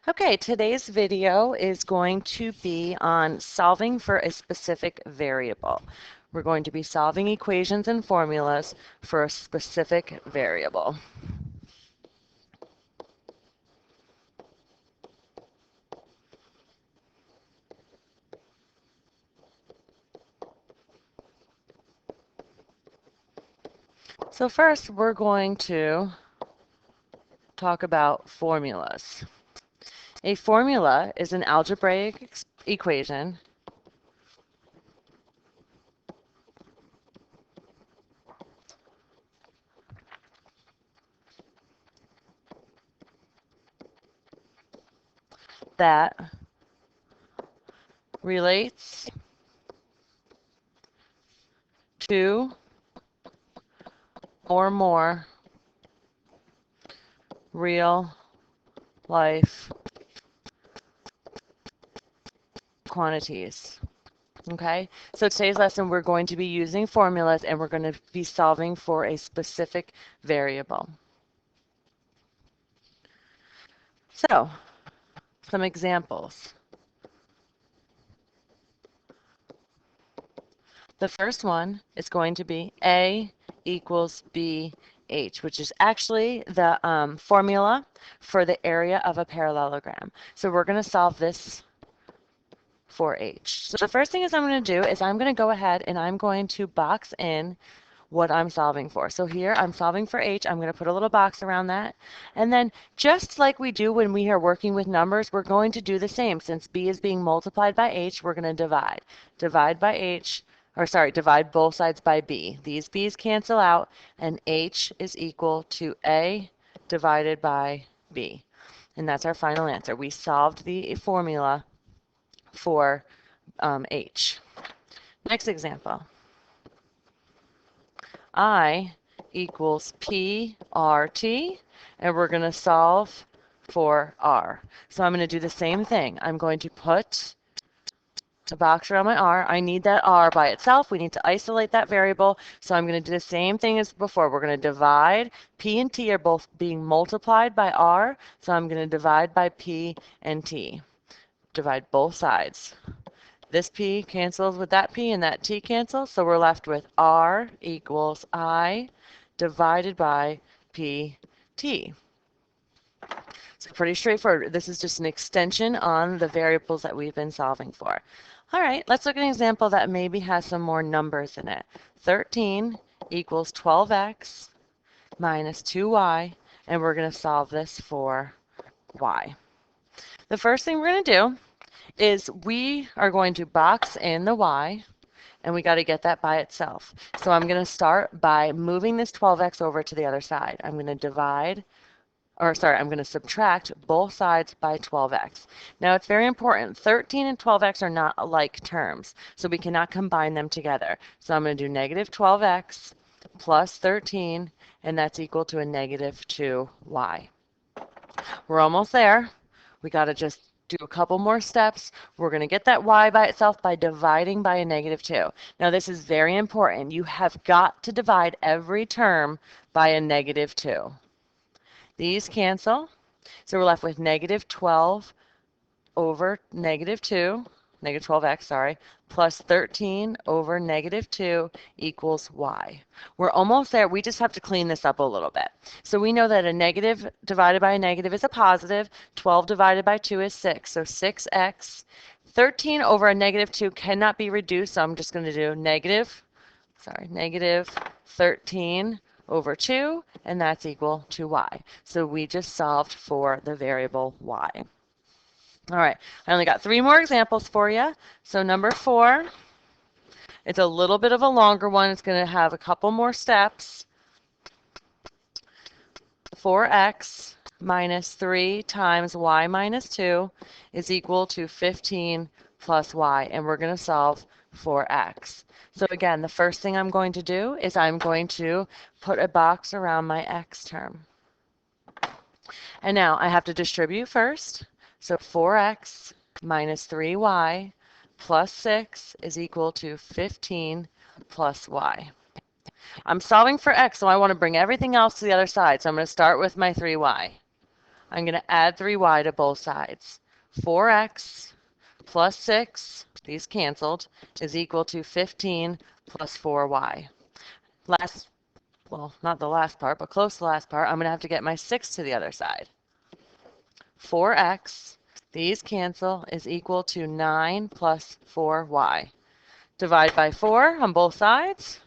Okay, today's video is going to be on solving for a specific variable. We're going to be solving equations and formulas for a specific variable. So first, we're going to talk about formulas. A formula is an algebraic equation that relates two or more real life quantities. Okay, so today's lesson we're going to be using formulas and we're going to be solving for a specific variable. So, some examples. The first one is going to be A equals BH, which is actually the formula for the area of a parallelogram. So we're going to solve this for H. So the first thing is I'm going to do is I'm going to go ahead and I'm going to box in what I'm solving for. So here I'm solving for H. I'm going to put a little box around that. And then just like we do when we are working with numbers, we're going to do the same. Since B is being multiplied by H, we're going to divide. Divide by H, or sorry, divide both sides by B. These B's cancel out and H is equal to A divided by B. And that's our final answer. We solved the formula for H. Next example. I equals PRT, and we're going to solve for R. So I'm going to do the same thing. I'm going to put a box around my R. I need that R by itself. We need to isolate that variable. So I'm going to do the same thing as before. We're going to divide. P and T are both being multiplied by R. So I'm going to divide by P and T. Divide both sides. This P cancels with that P and that T cancels, so we're left with R equals I divided by PT. So pretty straightforward. This is just an extension on the variables that we've been solving for. All right, let's look at an example that maybe has some more numbers in it. 13 equals 12x minus 2y, and we're going to solve this for y. The first thing we're going to do is we are going to box in the y, and we got to get that by itself. So I'm going to start by moving this 12x over to the other side. I'm going to divide, or sorry, I'm going to subtract both sides by 12x. Now it's very important, 13 and 12x are not alike terms, so we cannot combine them together. So I'm going to do negative 12x plus 13, and that's equal to a negative 2y. We're almost there. We got to just do a couple more steps. We're going to get that y by itself by dividing by a negative 2. Now this is very important. You have got to divide every term by a negative 2. These cancel, so we're left with negative 12 over negative 2, negative 12x, sorry, plus 13 over negative 2 equals y. We're almost there. We just have to clean this up a little bit. So we know that a negative divided by a negative is a positive. 12 divided by 2 is 6. So 6x. 13 over a negative 2 cannot be reduced, so I'm just going to do negative 13 over 2, and that's equal to y. So we just solved for the variable y. All right, I only got 3 more examples for you. So number 4, it's a little bit of a longer one. It's going to have a couple more steps. 4x minus 3 times y minus 2 is equal to 15 plus y, and we're going to solve for x. So again, the first thing I'm going to do is I'm going to put a box around my x term. And now I have to distribute first. So 4x minus 3y plus 6 is equal to 15 plus y. I'm solving for x, so I want to bring everything else to the other side. So I'm going to start with my 3y. I'm going to add 3y to both sides. 4x plus 6, these canceled, is equal to 15 plus 4y. Last, well, not the last part, but close to the last part, I'm going to have to get my 6 to the other side. 4x, these cancel, is equal to 9 plus 4y. Divide by 4 on both sides.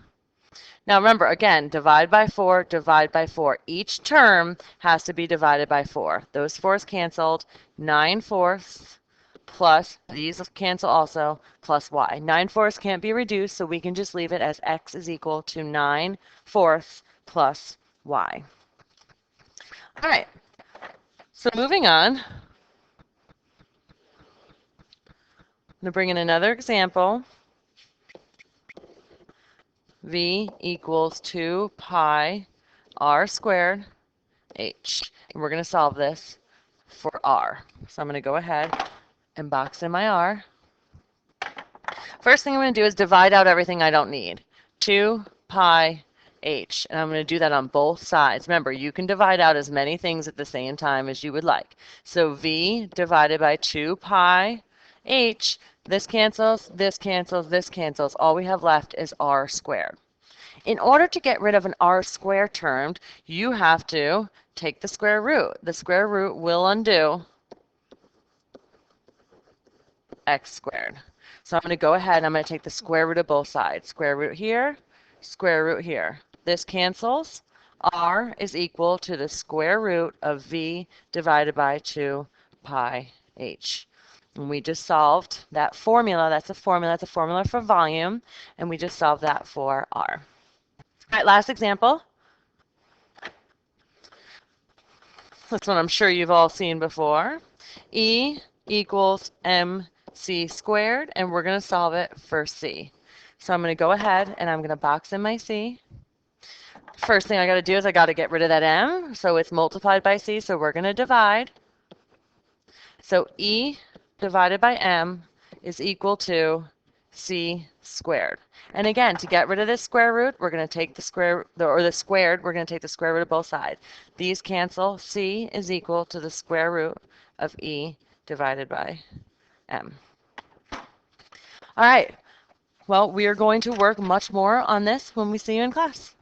Now remember, again, divide by 4, divide by 4. Each term has to be divided by 4. Those 4's canceled. 9/4 plus, these cancel also, plus y. 9/4 can't be reduced, so we can just leave it as x is equal to 9/4 plus y. All right, so moving on, I'm going to bring in another example. V equals 2 pi r squared h. And we're going to solve this for r. So I'm going to go ahead and box in my r. First thing I'm going to do is divide out everything I don't need. 2 pi h. And I'm going to do that on both sides. Remember, you can divide out as many things at the same time as you would like. So v divided by 2 pi h. This cancels, this cancels, this cancels. All we have left is r squared. In order to get rid of an r square term, you have to take the square root. The square root will undo x squared. So I'm going to go ahead and I'm going to take the square root of both sides. Square root here, square root here. This cancels. R is equal to the square root of v divided by 2 pi h. And we just solved that formula. That's a formula. That's a formula for volume. And we just solved that for r. All right, last example. This one I'm sure you've all seen before. E equals mc squared, and we're going to solve it for c. So I'm going to go ahead and I'm going to box in my c. First thing I got to do is I got to get rid of that m, so it's multiplied by c, so we're going to divide. So E divided by m is equal to c squared. And again, to get rid of this square root, we're going to take the square, or the squared, we're going to take the square root of both sides. These cancel. C is equal to the square root of E divided by m. All right. Well, we are going to work much more on this when we see you in class.